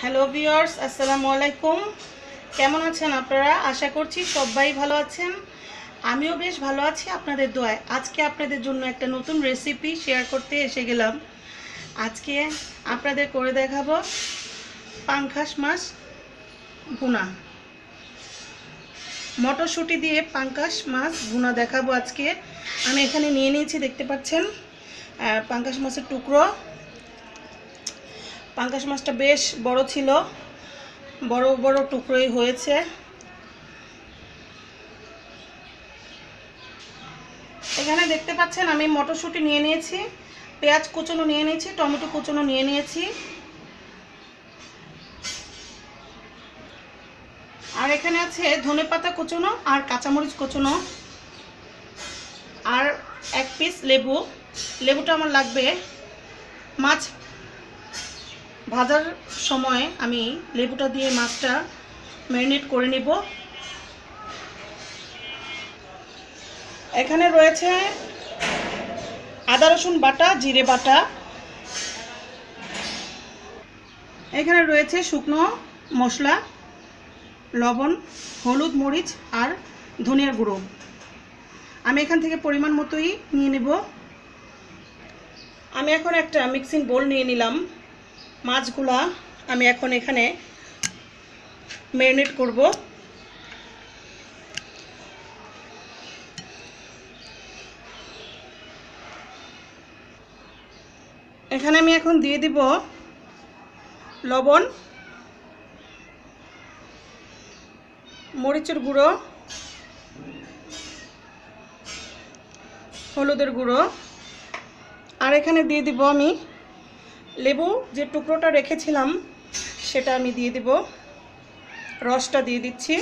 Hello viewers, আসসালামু আলাইকুম। কেমন আছেন আপনারা? আশা করছি সবাই ভালো আছেন। আমিও বেশ ভালো আছি আপনাদের দোয়ায়। আজকে আপনাদের জন্য একটা নতুন রেসিপি শেয়ার করতে এসে গেলাম। আজকে আপনাদের করে দেখাবো পাঙ্গাস মাছ ভুনা। মটরশুঁটি দিয়ে পাঙ্গাস মাছ ভুনা দেখাবো আজকে। আমি এখানে নিয়ে নিয়েছি, দেখতে পাচ্ছেন, পাঙ্গাস মাছের টুকরো। পাঙ্গাস মাছটা বেশ বড় ছিল, বড় বড় টুকরোই হয়েছে। এখানে দেখতে পাচ্ছেন আমি মটরশুঁটি নিয়ে নিয়েছি, পেঁয়াজ কুচনো নিয়ে নিয়েছি, টমেটো কুচনো নিয়ে নিয়েছি, আর এখানে আছে ধনেপাতা কুচনো আর কাঁচামরিচ কুচনো, আর এক পিস লেবু। লেবুটা আমার লাগবে মাছ ভাজার সময়। আমি লেবুটা দিয়ে মাছটা ম্যারিনেট করে নেব। এখানে রয়েছে আদা রসুন বাটা, জিরে বাটা, এখানে রয়েছে শুকনো মশলা, লবণ, হলুদ, মরিচ আর ধনিয়ার গুঁড়ো। আমি এখান থেকে পরিমাণ মতোই নিয়ে নেব। আমি এখন একটা মিক্সিং বোল নিয়ে নিলাম। মাছগুলা আমি এখন এখানে ম্যারিনেট করব। এখানে আমি এখন দিয়ে দিব লবণ, মরিচের গুঁড়ো, হলুদের গুঁড়ো, আর এখানে দিয়ে দিব আমি লেবু যে টুকরোটা রেখেছিলাম সেটা আমি দিয়ে দিব, রসটা দিয়ে দিচ্ছি।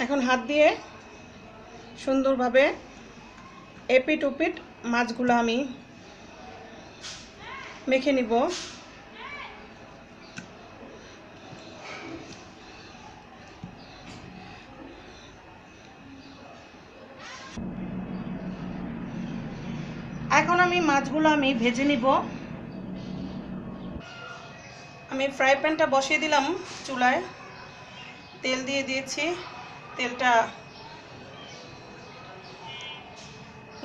এখন হাত দিয়ে সুন্দরভাবে এপিট ওপিট মাছগুলো আমি মেখে নিব। এখন আমি মাছগুলো আমি ভেজে নিব। আমি ফ্রাই প্যানটা বসিয়ে দিলাম চুলায়, তেল দিয়ে দিয়েছি। তেলটা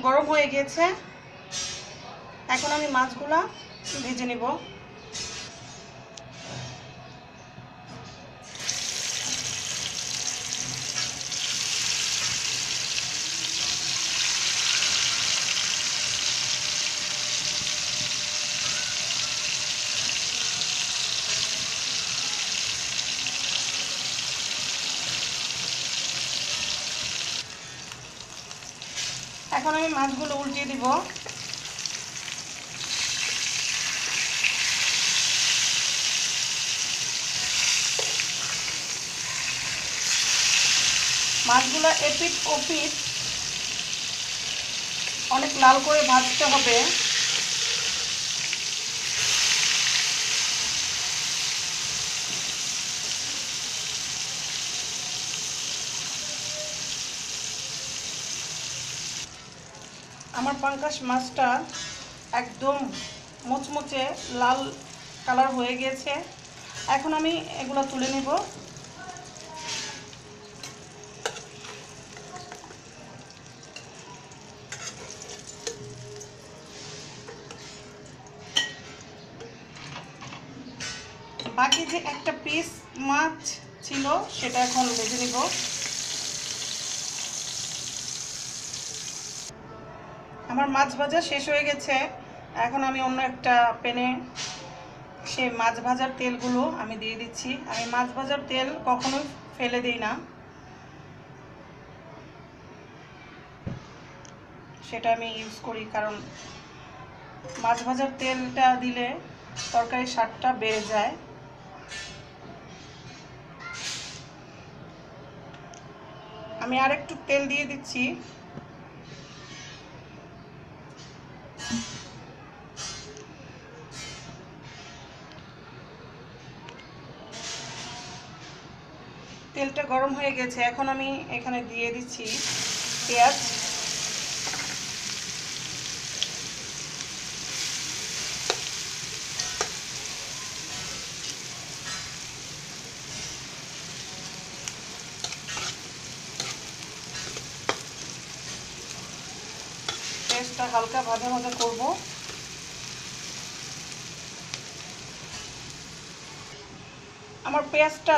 গরম হয়ে গিয়েছে। এখন আমি মাছগুলো ভেজে নিব। এখন আমি মাছগুলো উল্টিয়ে দিব। মাছগুলো এপিট ওপিট অনেক লাল করে ভাজতে হবে। আমার পাঙ্গাস মাছটা একদম মুচমুচে লাল কালার হয়ে গিয়েছে। এখন আমি এগুলো তুলে নেব। বাকি যে একটা পিস মাছ ছিল সেটা এখন ভেজে নেব। আমার মাছ ভাজা শেষ হয়ে গেছে। এখন আমি অন্য একটা প্যানে সেই মাছ ভাজার তেলগুলো আমি দিয়ে দিচ্ছি। আমি মাছ ভাজার তেল কখনোই ফেলে দিই না, সেটা আমি ইউজ করি, কারণ মাছ ভাজার তেলটা দিলে তরকারির স্বাদটা বেড়ে যায়। আমি আর একটু তেল দিয়ে দিচ্ছি। তেলটা গরম হয়ে গেছে, এখন আমি এখানে দিয়ে দিচ্ছি পেঁয়াজ। পেঁয়াজটা হালকা ভাজা ভাজা করব। আমার পেঁয়াজটা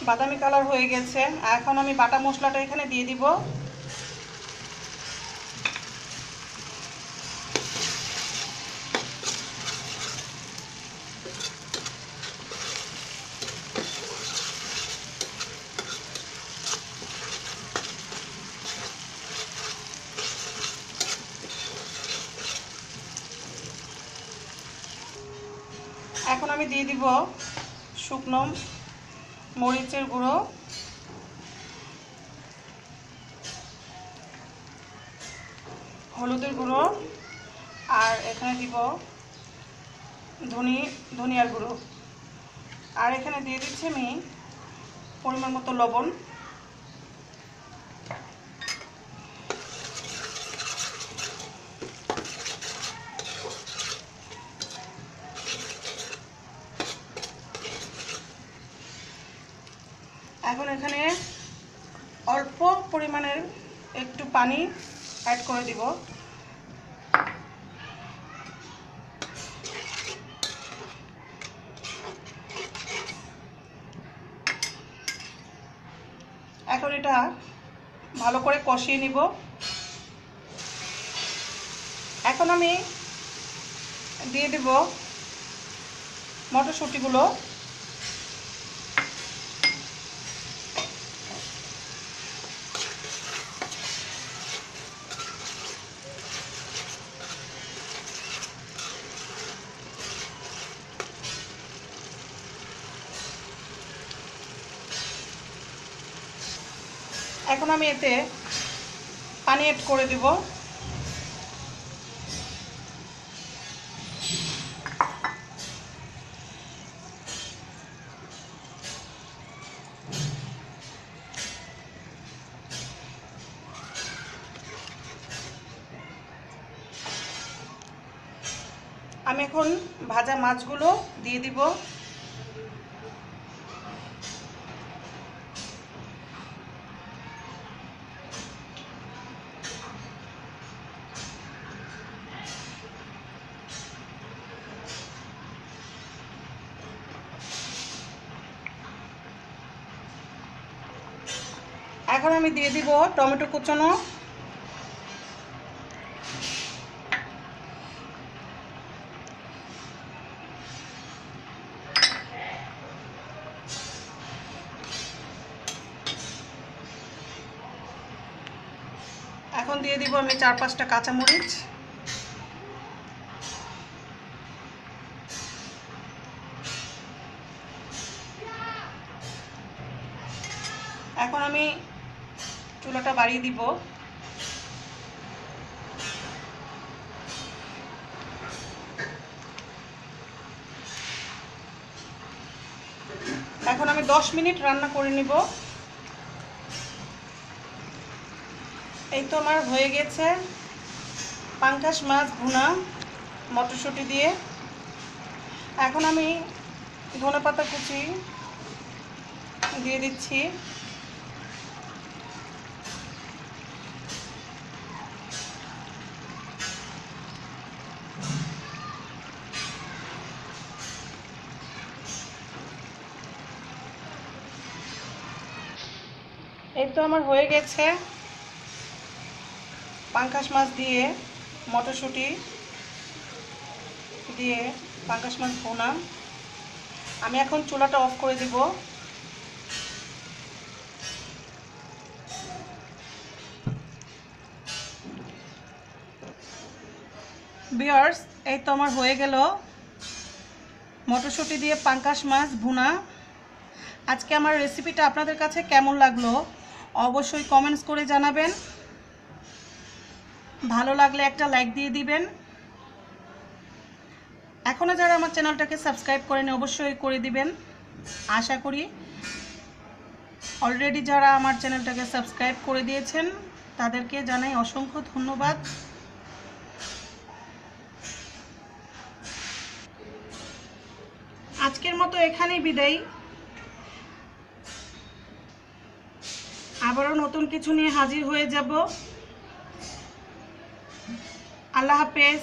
বাদামি কালার হয়ে গেছে, এখন আমি বাটা মশলাটা এখানে দিয়ে দিব। এখন আমি দিয়ে দিব শুকনো মরিচের গুঁড়ো, হলুদের গুঁড়ো, আর এখানে দিব ধনিয়ার গুঁড়ো, আর এখানে দিয়ে দিচ্ছি আমি পরিমাণ মতো লবণ। এখন এখানে অল্প পরিমাণের একটু পানি অ্যাড করে দিব। এখন এটা ভালো করে কষিয়ে নিব। এখন আমি দিয়ে দেব মটরশুঁটিগুলো। এখন আমি এতে পানি অ্যাড করে দেব। আমি এখন ভাজা মাছগুলো দিয়ে দিব। এখন আমি দিয়ে দিব টমেটো কুচানো। এখন দিয়ে দিব আমি 4-5টা কাঁচামরিচ। এখন আমি চুলাটা বাড়িয়ে দিব। এখন আমি 10 মিনিট রান্না করে নিব। এই তো আমার হয়ে গেছে পাঙ্গাস মাছ ভুনা মটরশুঁটি দিয়ে। এখন আমি ধনেপাতা কুচি দিয়ে দিচ্ছি। এই তো আমার হয়ে গেছে পাঙ্গাস মাছ দিয়ে মটরশুঁটি দিয়ে পাঙ্গাস মাছ ভুনা। আমি এখন চুলাটা অফ করে দিব। ভিউয়ার্স, এই তো আমার হয়ে গেল মটরশুঁটি দিয়ে পাঙ্গাস মাছ ভুনা। আজকে আমার রেসিপিটা আপনাদের কাছে কেমন লাগলো অবশ্যই কমেন্টস করে জানাবেন। ভালো লাগলে একটা লাইক দিয়ে দিবেন। এখনও যারা আমার চ্যানেলটাকে সাবস্ক্রাইব করেন অবশ্যই করে দিবেন। আশা করি অলরেডি যারা আমার চ্যানেলটাকে সাবস্ক্রাইব করে দিয়েছেন তাদেরকে জানাই অসংখ্য ধন্যবাদ। আজকের মতো এখানেই বিদায়। আবারও নতুন কিছু নিয়ে হাজির হয়ে যাব। আল্লাহ হাফেজ।